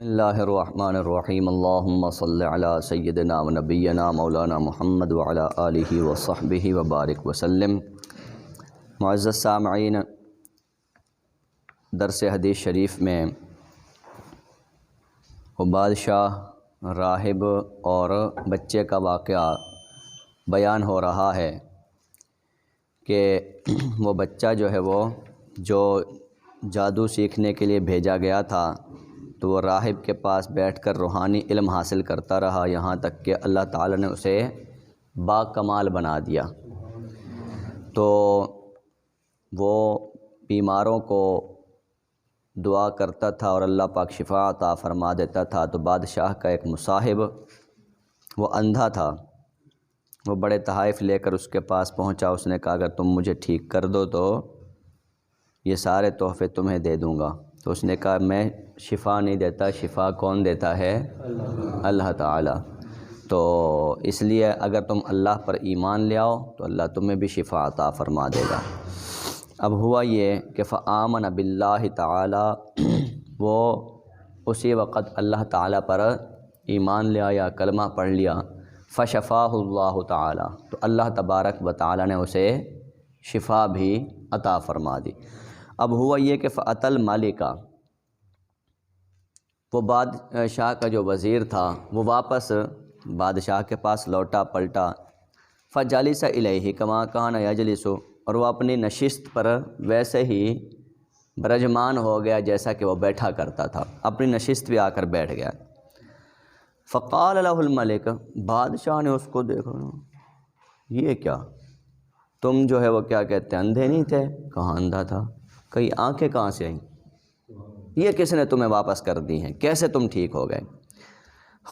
بسم اللہ الرحمن الرحیم اللہم صلی علی سیدنا و نبینا مولانا محمد وعلی آلہ وصحبہ وبارک وسلم۔ معزز سامعین، درس حدیث شریف میں وہ بادشاہ، راہب اور بچے کا واقعہ بیان ہو رہا ہے کہ وہ بچہ جو جادو سیکھنے کے لیے بھیجا گیا تھا تو وہ راہب کے پاس بیٹھ کر روحانی علم حاصل کرتا رہا، یہاں تک کہ اللہ تعالیٰ نے اسے با کمال بنا دیا۔ تو وہ بیماروں کو دعا کرتا تھا اور اللہ پاک شفا عطا فرما دیتا تھا۔ تو بادشاہ کا ایک مصاحب، وہ اندھا تھا، وہ بڑے تحائف لے کر اس کے پاس پہنچا۔ اس نے کہا اگر تم مجھے ٹھیک کر دو تو یہ سارے تحفے تمہیں دے دوں گا۔ تو اس نے کہا میں شفا نہیں دیتا، شفا کون دیتا ہے؟ اللہ تعالیٰ۔ تو اس لیے اگر تم اللہ پر ایمان لے آؤ تو اللہ تمہیں بھی شفا عطا فرما دے گا۔ اب ہوا یہ کہ فآمن باللہ تعالیٰ، وہ اسی وقت اللہ تعالیٰ پر ایمان لے آیا، کلمہ پڑھ لیا۔ فشفاہ اللہ تعالیٰ، تو اللہ تبارک و تعالیٰ نے اسے شفا بھی عطا فرما دی۔ اب ہوا یہ کہ فأتی الملکہ، وہ بادشاہ کا جو وزیر تھا وہ واپس بادشاہ کے پاس لوٹا پلٹا۔ فجلس الیہ کما کان یجلس، اور وہ اپنی نشست پر ویسے ہی برجمان ہو گیا جیسا کہ وہ بیٹھا کرتا تھا، اپنی نشست پہ آ کر بیٹھ گیا۔ فقال له الملک، بادشاہ نے اس کو دیکھا، یہ کیا تم وہ کیا کہتے ہیں اندھے نہیں تھے؟ کہاں اندھا تھا، کئی آنکھیں کہاں سے آئیں؟ یہ کس نے تمہیں واپس کر دی ہیں؟ کیسے تم ٹھیک ہو گئے؟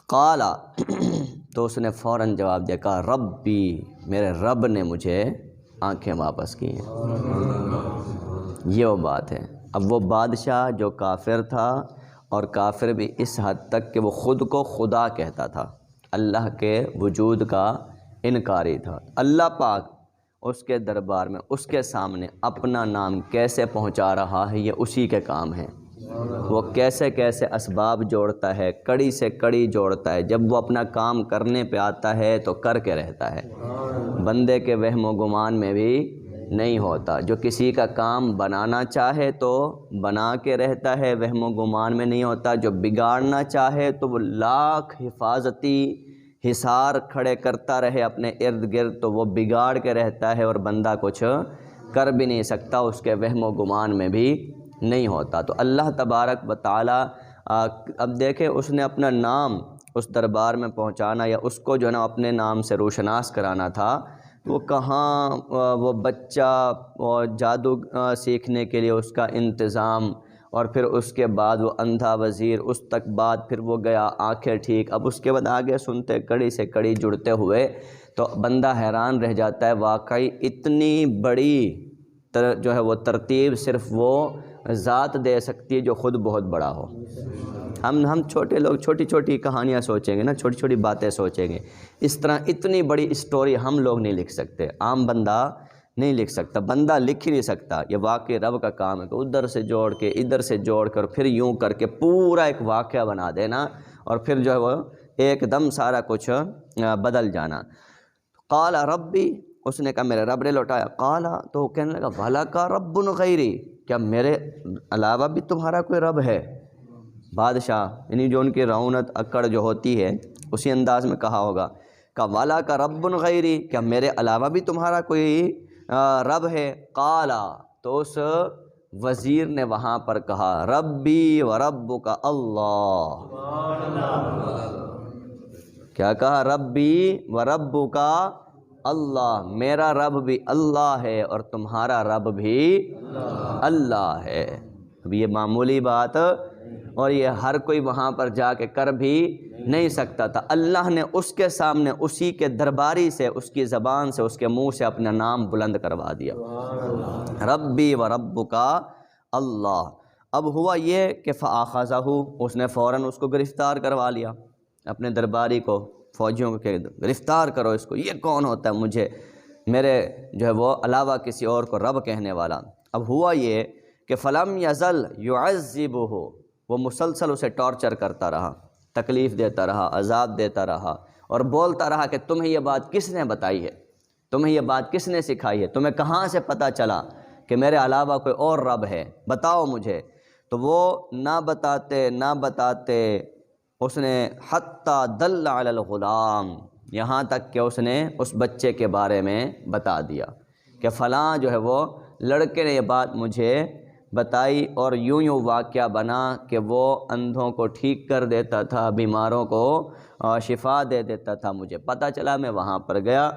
قال، تو اس نے فوراً جواب دیا، کہا ربی، میرے رب نے مجھے آنکھیں واپس کی ہیں۔ یہ وہ بات ہے۔ اب وہ بادشاہ جو کافر تھا، اور کافر بھی اس حد تک کہ وہ خود کو خدا کہتا تھا، اللہ کے وجود کا انکاری تھا، اللہ پاک اس کے دربار میں، اس کے سامنے اپنا نام کیسے پہنچا رہا ہے، یہ اسی کے کام ہے۔ وہ کیسے کیسے اسباب جوڑتا ہے، کڑی سے کڑی جوڑتا ہے، جب وہ اپنا کام کرنے پہ آتا ہے تو کر کے رہتا ہے، بندے کے وہم و گمان میں بھی نہیں ہوتا۔ جو کسی کا کام بنانا چاہے تو بنا کے رہتا ہے، وہم و گمان میں نہیں ہوتا۔ جو بگاڑنا چاہے تو وہ لاکھ حفاظتی حصار کھڑے کرتا رہے اپنے ارد گرد تو وہ بگاڑ کے رہتا ہے، اور بندہ کچھ کر بھی نہیں سکتا، اس کے وہم و گمان میں بھی نہیں ہوتا۔ تو اللہ تبارک و تعالیٰ، اب دیکھیں اس نے اپنا نام اس دربار میں پہنچانا، یا اس کو اپنے نام سے روشناس کرانا تھا، وہ کہاں وہ بچہ اور جادو سیکھنے کے لیے اس کا انتظام، اور پھر اس کے بعد وہ اندھا وزیر، اس تک بعد پھر وہ گیا آنکھیں ٹھیک۔ اب اس کے بعد آگے سنتے کڑی سے کڑی جڑتے ہوئے تو بندہ حیران رہ جاتا ہے، واقعی اتنی بڑی وہ ترتیب صرف وہ ذات دے سکتی ہے جو خود بہت بڑا ہو۔ ہم چھوٹے لوگ چھوٹی چھوٹی کہانیاں سوچیں گے نا، چھوٹی چھوٹی باتیں سوچیں گے، اس طرح اتنی بڑی اسٹوری ہم لوگ نہیں لکھ سکتے، عام بندہ نہیں لکھ سکتا، بندہ لکھ ہی نہیں سکتا۔ یہ واقعی رب کا کام ہے کہ ادھر سے جوڑ کے ادھر سے جوڑ کر پھر یوں کر کے پورا ایک واقعہ بنا دینا، اور پھر وہ ایک دم سارا کچھ بدل جانا۔ قال ربی، اس نے کہا میرے رب نے لوٹایا۔ قال، تو وہ کہنے لگا وَلَكَ رَبٌّ غَيْرِي، کیا میرے علاوہ بھی تمہارا کوئی رب ہے؟ بادشاہ یعنی جو ان کی رعونت اکڑ جو ہوتی ہے اسی انداز میں کہا ہوگا کہ وَلَكَ رَبٌّ غَيْرِي، کیا میرے علاوہ بھی تمہارا کوئی رب ہے؟ قال، تو اس وزیر نے وہاں پر کہا ربی وربک اللہ، کیا کہا؟ ربی وربک اللہ، میرا رب بھی اللہ ہے اور تمہارا رب بھی اللہ ہے۔ اب یہ معمولی بات، اور یہ ہر کوئی وہاں پر جا کے کر بھی نہیں سکتا تھا۔ اللہ نے اس کے سامنے اسی کے درباری سے، اس کی زبان سے، اس کے منہ سے اپنا نام بلند کروا دیا، ربی وربک اللہ۔ اب ہوا یہ کہ فاخذہ، اس نے فوراً اس کو گرفتار کروا لیا، اپنے درباری کو، فوجیوں کو کہ گرفتار کرو اس کو، یہ کون ہوتا ہے مجھے میرے وہ علاوہ کسی اور کو رب کہنے والا۔ اب ہوا یہ کہ فلم یزل یعذبہ، وہ مسلسل اسے ٹارچر کرتا رہا، تکلیف دیتا رہا، عذاب دیتا رہا، اور بولتا رہا کہ تمہیں یہ بات کس نے بتائی ہے، تمہیں یہ بات کس نے سکھائی ہے، تمہیں کہاں سے پتہ چلا کہ میرے علاوہ کوئی اور رب ہے، بتاؤ مجھے۔ تو وہ نہ بتاتے اس نے حتیٰ دل علی الغلام، یہاں تک کہ اس نے اس بچے کے بارے میں بتا دیا کہ فلاں جو ہے وہ لڑکے نے یہ بات مجھے بتائی، اور یوں واقعہ بنا کہ وہ اندھوں کو ٹھیک کر دیتا تھا، بیماروں کو شفا دے دیتا تھا، مجھے پتہ چلا، میں وہاں پر گیا،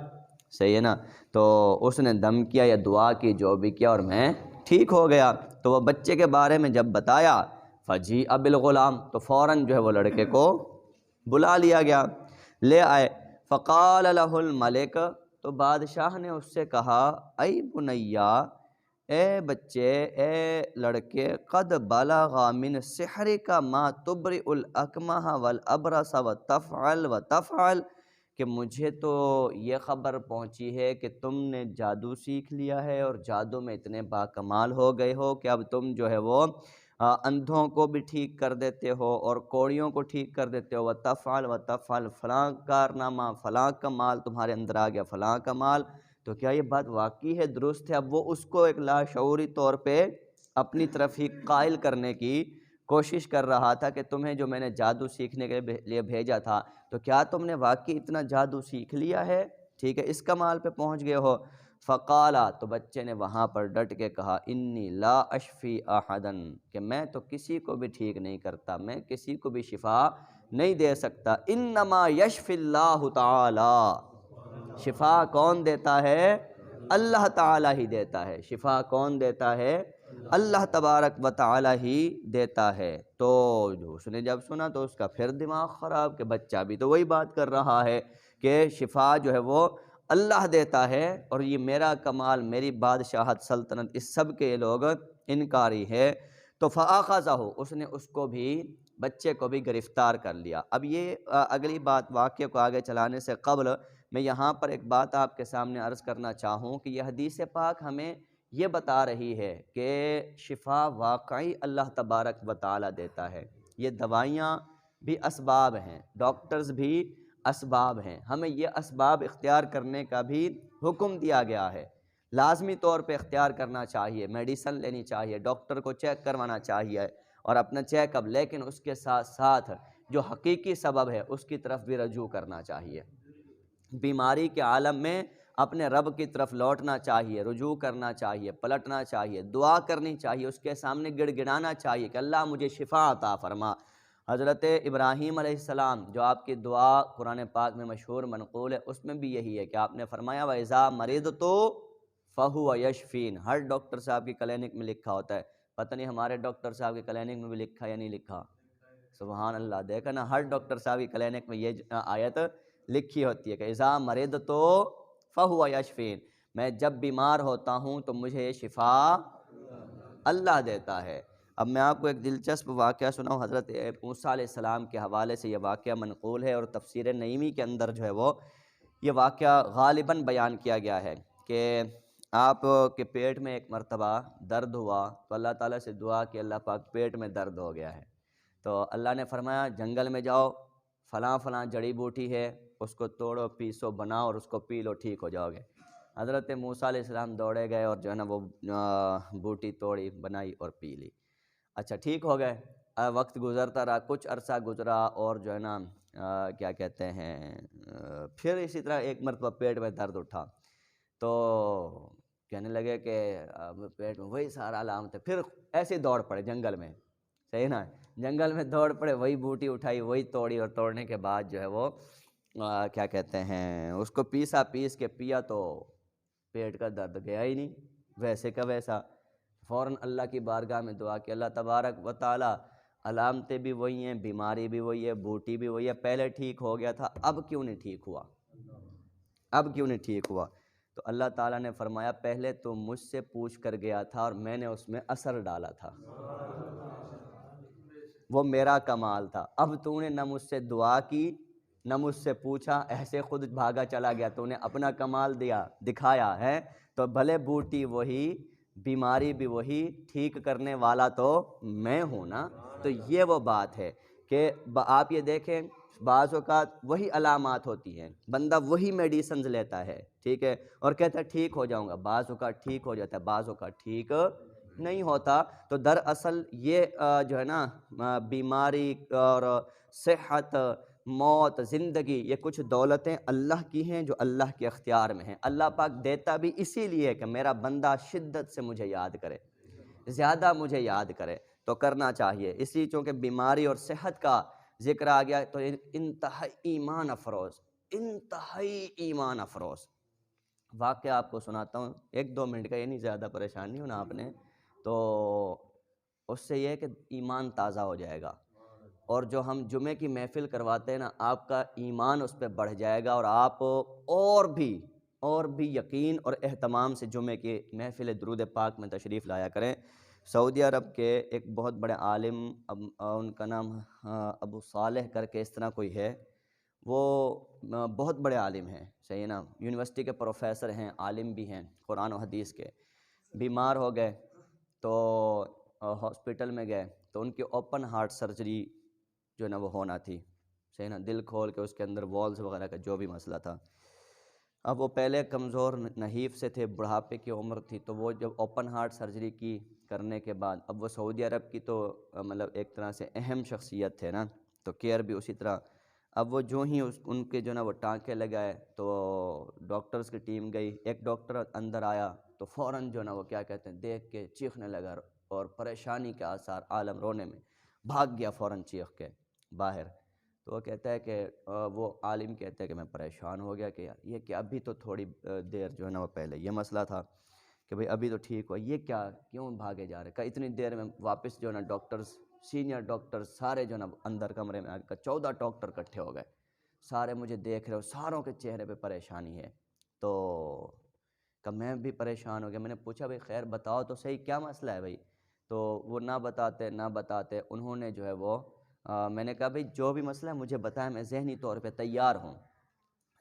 صحیح ہے نا۔ تو اس نے دم کیا یا دعا کی، جو بھی کیا، اور میں ٹھیک ہو گیا۔ تو وہ بچے کے بارے میں جب بتایا، فجیء بالغلام، تو فوراً جو ہے وہ لڑکے کو بلا لیا گیا، لے آئے۔ فقال له الملک، تو بادشاہ نے اس سے کہا، ای بنیا، اے بچے، اے لڑکے، قد بلغ من سحرک ما تبرئ الاکمہ والابرص وتفعل، کہ مجھے تو یہ خبر پہنچی ہے کہ تم نے جادو سیکھ لیا ہے اور جادو میں اتنے باکمال ہو گئے ہو کہ اب تم جو ہے وہ اندھوں کو بھی ٹھیک کر دیتے ہو اور کوڑیوں کو ٹھیک کر دیتے ہو، وتفعل، فلاں کارنامہ، فلاں کمال تمہارے اندر آ گیا، فلاں کمال۔ تو کیا یہ بات واقعی ہے، درست ہے؟ اب وہ اس کو ایک لاشعوری طور پہ اپنی طرف ہی قائل کرنے کی کوشش کر رہا تھا کہ تمہیں جو میں نے جادو سیکھنے کے لیے بھیجا تھا، تو کیا تم نے واقعی اتنا جادو سیکھ لیا ہے، ٹھیک ہے، اس کمال پہ پہنچ گئے ہو؟ فقالا، تو بچے نے وہاں پر ڈٹ کے کہا، انی لا اشفی احدا، کہ میں تو کسی کو بھی ٹھیک نہیں کرتا، میں کسی کو بھی شفا نہیں دے سکتا، انما یشفی اللہ تعالی، شفا کون دیتا ہے؟ اللہ تعالی ہی دیتا ہے، شفا کون دیتا ہے؟ اللہ تبارک و تعالی ہی دیتا ہے۔ تو جو اس نے جب سنا تو اس کا پھر دماغ خراب، کہ بچہ بھی تو وہی بات کر رہا ہے کہ شفا جو ہے وہ اللہ دیتا ہے، اور یہ میرا کمال، میری بادشاہت، سلطنت، اس سب کے لوگ انکاری ہے۔ تو فَأَخَذَهُ، اس نے اس کو بھی، بچے کو بھی گرفتار کر لیا۔ اب یہ اگلی بات، واقعے کو آگے چلانے سے قبل میں یہاں پر ایک بات آپ کے سامنے عرض کرنا چاہوں کہ یہ حدیث پاک ہمیں یہ بتا رہی ہے کہ شفا واقعی اللہ تبارک و تعالی دیتا ہے۔ یہ دوائیاں بھی اسباب ہیں، ڈاکٹرز بھی اسباب ہیں، ہمیں یہ اسباب اختیار کرنے کا بھی حکم دیا گیا ہے، لازمی طور پہ اختیار کرنا چاہیے، میڈیسن لینی چاہیے، ڈاکٹر کو چیک کروانا چاہیے اور اپنا چیک اپ، لیکن اس کے ساتھ ساتھ جو حقیقی سبب ہے اس کی طرف بھی رجوع کرنا چاہیے۔ بیماری کے عالم میں اپنے رب کی طرف لوٹنا چاہیے، رجوع کرنا چاہیے، پلٹنا چاہیے، دعا کرنی چاہیے، اس کے سامنے گڑ گڑانا چاہیے کہ اللہ مجھے شفا عطا فرما۔ حضرت ابراہیم علیہ السلام، جو آپ کی دعا قرآن پاک میں مشہور منقول ہے، اس میں بھی یہی ہے کہ آپ نے فرمایا وَإِذَا مَرِضْتُ فَهُوَ يَشْفِينِ، ہر ڈاکٹر صاحب کی کلینک میں لکھا ہوتا ہے، پتہ نہیں ہمارے ڈاکٹر صاحب کی کلینک میں بھی لکھا یا نہیں لکھا، سبحان اللہ، دیکھا نا، ہر ڈاکٹر صاحب کی کلینک میں یہ آیت لکھی ہوتی ہے کہ اذا مریضت فہو یشفین، میں جب بیمار ہوتا ہوں تو مجھے یہ شفا اللہ دیتا ہے۔ اب میں آپ کو ایک دلچسپ واقعہ سناؤں، حضرت موسیٰ علیہ السلام کے حوالے سے یہ واقعہ منقول ہے، اور تفسیر نعیمی کے اندر جو ہے وہ یہ واقعہ غالباً بیان کیا گیا ہے کہ آپ کے پیٹ میں ایک مرتبہ درد ہوا تو اللہ تعالیٰ سے دعا کہ اللہ پاک پیٹ میں درد ہو گیا ہے، تو اللہ نے فرمایا جنگل میں جاؤ، فلاں فلاں جڑی بوٹی ہے، اس کو توڑو، پیسو، بناؤ اور اس کو پی لو، ٹھیک ہو جاؤ گے۔ حضرت موسیٰ علیہ السلام دوڑے گئے اور جو ہے نا وہ بوٹی توڑی، بنائی اور پی لی۔ اچھا ٹھیک ہو گئے، وقت گزرتا رہا، کچھ عرصہ گزرا، اور جو ہے نا کیا کہتے ہیں، پھر اسی طرح ایک مرتبہ پیٹ میں درد اٹھا، تو کہنے لگے کہ پیٹ میں وہی سارا علامت ہے، پھر ایسے دوڑ پڑے جنگل میں، صحیح نا، جنگل میں دوڑ پڑے، وہی بوٹی اٹھائی، وہی توڑی، اور توڑنے کے بعد جو ہے وہ کیا کہتے ہیں اس کو پیس کے پیا تو پیٹ کا درد گیا ہی نہیں، ویسے کا ویسا۔ فوراً اللہ کی بارگاہ میں دعا کہ اللہ تبارک و تعالی، علامتیں بھی وہی ہیں، بیماری بھی وہی ہے، بوٹی بھی وہی ہے، پہلے ٹھیک ہو گیا تھا، اب کیوں نہیں ٹھیک ہوا، اب کیوں نہیں ٹھیک ہوا؟ تو اللہ تعالیٰ نے فرمایا پہلے تو مجھ سے پوچھ کر گیا تھا اور میں نے اس میں اثر ڈالا تھا، وہ میرا کمال تھا، اب تو نے نہ مجھ سے دعا کی نہ مجھ سے پوچھا، ایسے خود بھاگا چلا گیا، تو نے اپنا کمال دکھایا ہے، تو بھلے بوٹی وہی، بیماری بھی وہی، ٹھیک کرنے والا تو میں ہوں نا، تو یہ وہ بات ہے کہ آپ یہ دیکھیں بعض اوقات وہی علامات ہوتی ہیں، بندہ وہی میڈیسنز لیتا ہے، ٹھیک ہے، اور کہتا ہے ٹھیک ہو جاؤں گا، بعض اوقات ٹھیک ہو جاتا ہے، بعض اوقات ٹھیک نہیں ہوتا۔ تو دراصل یہ جو ہے نا بیماری اور صحت، موت، زندگی، یہ کچھ دولتیں اللہ کی ہیں جو اللہ کے اختیار میں ہیں۔ اللہ پاک دیتا بھی اسی لیے کہ میرا بندہ شدت سے مجھے یاد کرے، زیادہ مجھے یاد کرے، تو کرنا چاہیے۔ اسی چونکہ بیماری اور صحت کا ذکر آ گیا تو انتہائی ایمان افروز، انتہائی ایمان افروز واقعہ آپ کو سناتا ہوں، 1-2 منٹ کا، یہ نہیں، زیادہ پریشان نہیں ہونا آپ نے، تو اس سے یہ ہے کہ ایمان تازہ ہو جائے گا، اور جو ہم جمعے کی محفل کرواتے ہیں نا، آپ کا ایمان اس پہ بڑھ جائے گا، اور آپ اور بھی یقین اور اہتمام سے جمعے کی محفل درود پاک میں تشریف لایا کریں۔ سعودی عرب کے ایک بہت بڑے عالم، ان کا نام ابو صالح کر کے اس طرح کوئی ہے، وہ بہت بڑے عالم ہیں، صحیح ہے نا، یونیورسٹی کے پروفیسر ہیں، عالم بھی ہیں قرآن و حدیث کے، بیمار ہو گئے تو ہاسپٹل میں گئے تو ان کی اوپن ہارٹ سرجری جو ہے نا وہ ہونا تھی، صحیح نا، دل کھول کے اس کے اندر والز وغیرہ کا جو بھی مسئلہ تھا۔ اب وہ پہلے کمزور نحیف سے تھے، بڑھاپے کی عمر تھی، تو وہ جب اوپن ہارٹ سرجری کی کرنے کے بعد، اب وہ سعودی عرب کی تو مطلب ایک طرح سے اہم شخصیت تھے نا، تو کیئر بھی اسی طرح۔ اب وہ جو ہی ان کے جو نا وہ ٹانکے لگائے تو ڈاکٹرز کی ٹیم گئی، ایک ڈاکٹر اندر آیا تو فوراً جو نا وہ کیا کہتے ہیں دیکھ کے چیخنے لگا، اور پریشانی کے آثار عالم، رونے میں بھاگ گیا فوراً چیخ کے باہر۔ تو وہ کہتا ہے کہ وہ عالم کہتا ہے کہ میں پریشان ہو گیا کہ یار یہ کہ ابھی تو تھوڑی دیر جو ہے نا وہ پہلے یہ مسئلہ تھا کہ بھئی ابھی تو ٹھیک ہوا، یہ کیا کیوں بھاگے جا رہے، کہ اتنی دیر میں واپس جو ہے نا ڈاکٹرز، سینئر ڈاکٹرز سارے جو ہے نا اندر کمرے میں آ کے 14 ڈاکٹر اکٹھے ہو گئے، سارے مجھے دیکھ رہے ہو، ساروں کے چہرے پہ پریشانی ہے۔ تو کہ میں بھی پریشان ہو گیا، میں نے پوچھا بھئی خیر بتاؤ تو صحیح کیا مسئلہ ہے بھئی، تو وہ نہ بتاتے انہوں نے جو ہے وہ میں نے کہا بھئی جو بھی مسئلہ ہے مجھے بتائیں، میں ذہنی طور پہ تیار ہوں،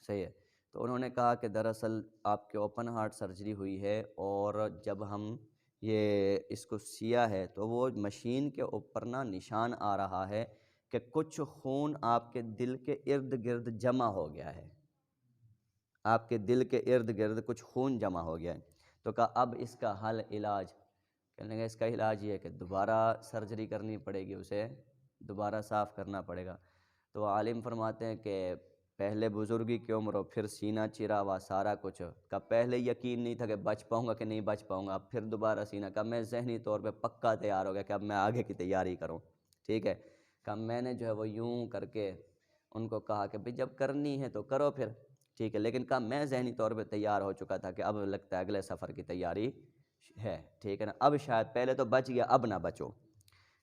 صحیح ہے۔ تو انہوں نے کہا کہ دراصل آپ کے اوپن ہارٹ سرجری ہوئی ہے، اور جب ہم یہ اس کو سیا ہے تو وہ مشین کے اوپر نا نشان آ رہا ہے کہ کچھ خون آپ کے دل کے ارد گرد جمع ہو گیا ہے، آپ کے دل کے ارد گرد کچھ خون جمع ہو گیا ہے۔ تو کہا اب اس کا حل، علاج، کہنے لگا اس کا علاج یہ ہے کہ دوبارہ سرجری کرنی پڑے گی، اسے دوبارہ صاف کرنا پڑے گا۔ تو عالم فرماتے ہیں کہ پہلے بزرگی کی عمر ہو، پھر سینہ چرا ہوا، سارا کچھ کا پہلے یقین نہیں تھا کہ بچ پاؤں گا کہ نہیں بچ پاؤں گا، اب پھر دوبارہ سینہ کا میں ذہنی طور پہ پکا تیار ہو گیا کہ اب میں آگے کی تیاری کروں، ٹھیک ہے۔ کہ میں نے جو ہے وہ یوں کر کے ان کو کہا کہ بھئی جب کرنی ہے تو کرو پھر، ٹھیک ہے، لیکن کہا میں ذہنی طور پہ تیار ہو چکا تھا کہ اب لگتا ہے اگلے سفر کی تیاری ہے، ٹھیک ہے نا، اب شاید پہلے تو بچ گیا اب نہ بچو۔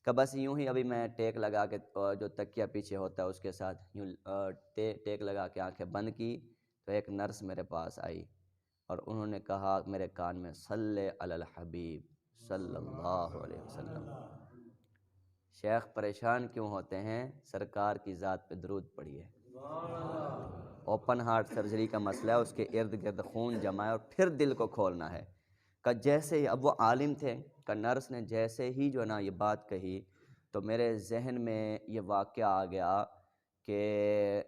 کہ بس یوں ہی ابھی میں ٹیک لگا کے جو تکیہ پیچھے ہوتا ہے اس کے ساتھ یوں ٹیک لگا کے آنکھیں بند کی تو ایک نرس میرے پاس آئی اور انہوں نے کہا میرے کان میں صلی علی الحبیب صلی اللہ علیہ وسلم۔ شیخ پریشان کیوں ہوتے ہیں؟ سرکار کی ذات پہ درود پڑھیے۔ اوپن ہارٹ سرجری کا مسئلہ ہے، اس کے ارد گرد خون جمع ہے اور پھر دل کو کھولنا ہے۔ کہ جیسے ہی اب وہ عالم تھے کہ نرس نے جیسے ہی جو ہے نا یہ بات کہی تو میرے ذہن میں یہ واقعہ آ گیا کہ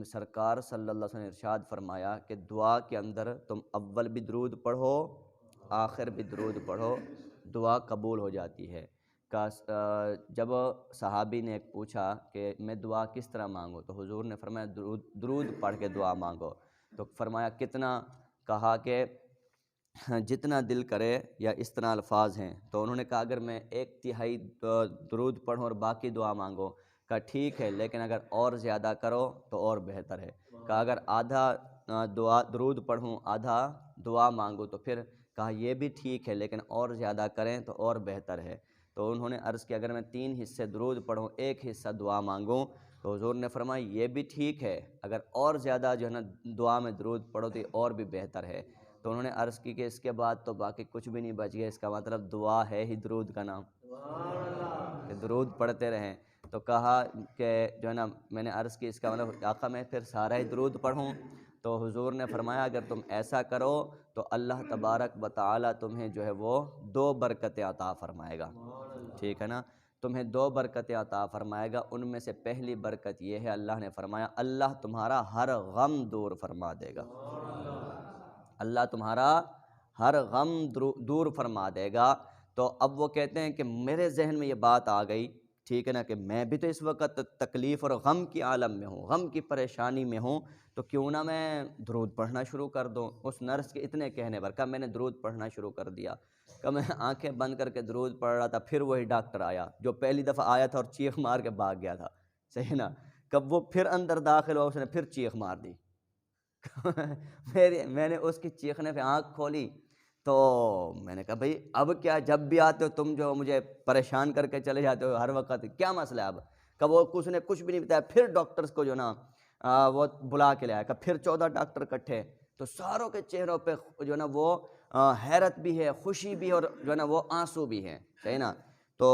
سرکار صلی اللہ علیہ وسلم نے ارشاد فرمایا کہ دعا کے اندر تم اول بھی درود پڑھو، آخر بھی درود پڑھو، دعا قبول ہو جاتی ہے۔ جب صحابی نے ایک پوچھا کہ میں دعا کس طرح مانگوں تو حضور نے فرمایا درود پڑھ کے دعا مانگو۔ تو فرمایا کتنا؟ کہا کہ جتنا دل کرے، یا اس طرح الفاظ ہیں، تو انہوں نے کہا اگر میں 1/3 درود پڑھوں اور باقی دعا مانگو، کہا ٹھیک ہے لیکن اگر اور زیادہ کرو تو اور بہتر ہے۔ کہا اگر آدھا درود پڑھوں آدھا دعا مانگو تو پھر کہا یہ بھی ٹھیک ہے لیکن اور زیادہ کریں تو اور بہتر ہے۔ تو انہوں نے عرض کیا اگر میں 3 حصے درود پڑھوں 1 حصہ دعا مانگوں تو حضور نے فرمایا یہ بھی ٹھیک ہے، اگر اور زیادہ جو ہے نا دعا میں درود پڑھو تو یہ اور بھی بہتر ہے۔ تو انہوں نے عرض کی کہ اس کے بعد تو باقی کچھ بھی نہیں بچ گیا، اس کا مطلب دعا ہے ہی درود کا نام، کہ درود پڑھتے رہیں۔ تو کہا کہ جو ہے نا میں نے عرض کی اس کا مطلب آقا میں پھر سارا ہی درود پڑھوں؟ تو حضور نے فرمایا اگر تم ایسا کرو تو اللہ تبارک و تعالی تمہیں جو ہے وہ 2 برکتیں عطا فرمائے گا، ٹھیک ہے نا۔ تمہیں 2 برکتیں عطا فرمائے گا۔ ان میں سے پہلی برکت یہ ہے، اللہ نے فرمایا اللہ تمہارا ہر غم دور فرما دے گا، اللہ تمہارا ہر غم دور فرما دے گا۔ تو اب وہ کہتے ہیں کہ میرے ذہن میں یہ بات آ گئی، ٹھیک ہے نا، کہ میں بھی تو اس وقت تکلیف اور غم کی عالم میں ہوں، غم کی پریشانی میں ہوں، تو کیوں نہ میں درود پڑھنا شروع کر دوں۔ اس نرس کے اتنے کہنے پر کہا میں نے درود پڑھنا شروع کر دیا، کہ میں آنکھیں بند کر کے درود پڑھ رہا تھا، پھر وہی ڈاکٹر آیا جو پہلی دفعہ آیا تھا اور چیخ مار کے بھاگ گیا تھا، صحیح نا، کب وہ پھر اندر داخل ہوا، اس نے پھر چیخ مار دی۔ میں نے اس کی چیخنے پہ آنکھ کھولی تو میں نے کہا بھئی اب کیا، جب بھی آتے ہو تم جو مجھے پریشان کر کے چلے جاتے ہو ہر وقت، کیا مسئلہ ہے اب؟ کہ وہ اس نے کچھ بھی نہیں بتایا، پھر ڈاکٹرز کو جو نا وہ بلا کے لے آیا، کہ پھر 14 ڈاکٹر اکٹھے، تو ساروں کے چہروں پہ جو نا وہ حیرت بھی ہے، خوشی بھی ہے، اور جو نا وہ آنسو بھی ہیں، صحیح نا۔ تو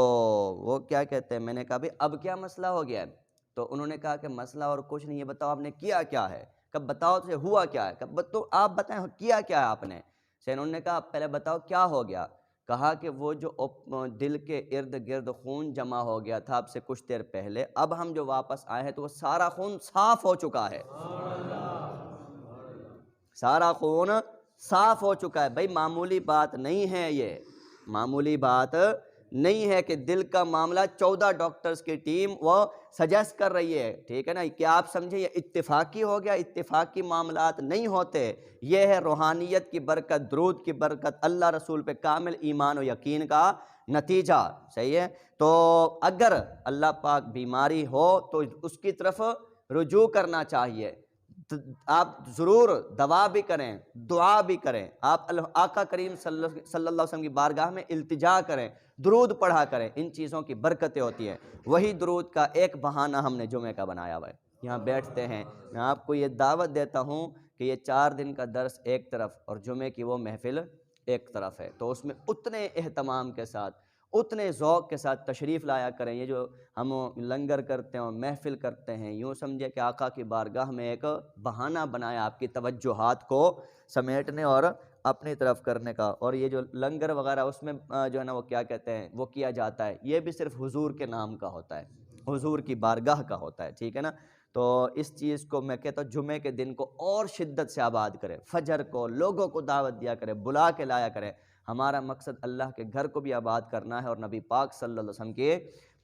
وہ کیا کہتے ہیں، میں نے کہا بھئی اب کیا مسئلہ ہو گیا ہے؟ تو انہوں نے کہا کہ مسئلہ اور کچھ نہیں ہے، بتاؤ آپ نے کیا کیا ہے؟ کہ بتاؤ تو ہوا کیا ہے؟ کہ تو آپ بتائیں کیا کیا ہے آپ نے؟ انہوں نے کہا پہلے بتاؤ کیا ہو گیا؟ کہا کہ وہ جو دل کے ارد گرد خون جمع ہو گیا تھا اب سے کچھ دیر پہلے، اب ہم جو واپس آئے ہیں تو وہ سارا خون صاف ہو چکا ہے، سارا خون صاف ہو چکا ہے۔ بھائی معمولی بات نہیں ہے، یہ معمولی بات نہیں ہے کہ دل کا معاملہ 14 ڈاکٹرز کی ٹیم وہ سجیسٹ کر رہی ہے، ٹھیک ہے نا، کیا آپ سمجھیں یہ اتفاقی ہو گیا؟ اتفاقی معاملات نہیں ہوتے، یہ ہے روحانیت کی برکت، درود کی برکت، اللہ رسول پہ کامل ایمان و یقین کا نتیجہ، صحیح ہے۔ تو اگر اللہ پاک بیماری ہو تو اس کی طرف رجوع کرنا چاہیے، آپ ضرور دعا بھی کریں، دعا بھی کریں، آپ آقا کریم صلی اللہ علیہ وسلم کی بارگاہ میں التجا کریں، درود پڑھا کریں، ان چیزوں کی برکتیں ہوتی ہیں۔ وہی درود کا ایک بہانہ ہم نے جمعہ کا بنایا ہوا ہے، یہاں بیٹھتے ہیں، میں آپ کو یہ دعوت دیتا ہوں کہ یہ 4 دن کا درس ایک طرف اور جمعے کی وہ محفل ایک طرف ہے، تو اس میں اتنے اہتمام کے ساتھ، اتنے ذوق کے ساتھ تشریف لایا کریں۔ یہ جو ہم لنگر کرتے ہیں اور محفل کرتے ہیں، یوں سمجھے کہ آقا کی بارگاہ میں ایک بہانہ بنایا آپ کی توجہات کو سمیٹنے اور اپنی طرف کرنے کا۔ اور یہ جو لنگر وغیرہ اس میں جو ہے نا وہ کیا کہتے ہیں وہ کیا جاتا ہے، یہ بھی صرف حضور کے نام کا ہوتا ہے، حضور کی بارگاہ کا ہوتا ہے، ٹھیک ہے نا۔ تو اس چیز کو میں کہتا ہوں جمعے کے دن کو اور شدت سے آباد کرے، فجر کو لوگوں کو دعوت دیا کرے، بلا کے لایا کرے۔ ہمارا مقصد اللہ کے گھر کو بھی آباد کرنا ہے اور نبی پاک صلی اللہ علیہ وسلم کی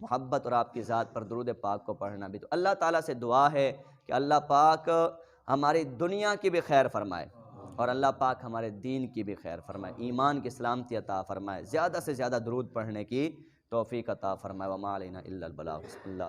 محبت اور آپ کی ذات پر درود پاک کو پڑھنا بھی۔ تو اللہ تعالیٰ سے دعا ہے کہ اللہ پاک ہماری دنیا کی بھی خیر فرمائے اور اللہ پاک ہمارے دین کی بھی خیر فرمائے، ایمان کی سلامتی عطا فرمائے، زیادہ سے زیادہ درود پڑھنے کی توفیق عطا فرمائے۔ وما علینا الا البلاغ۔ اللہ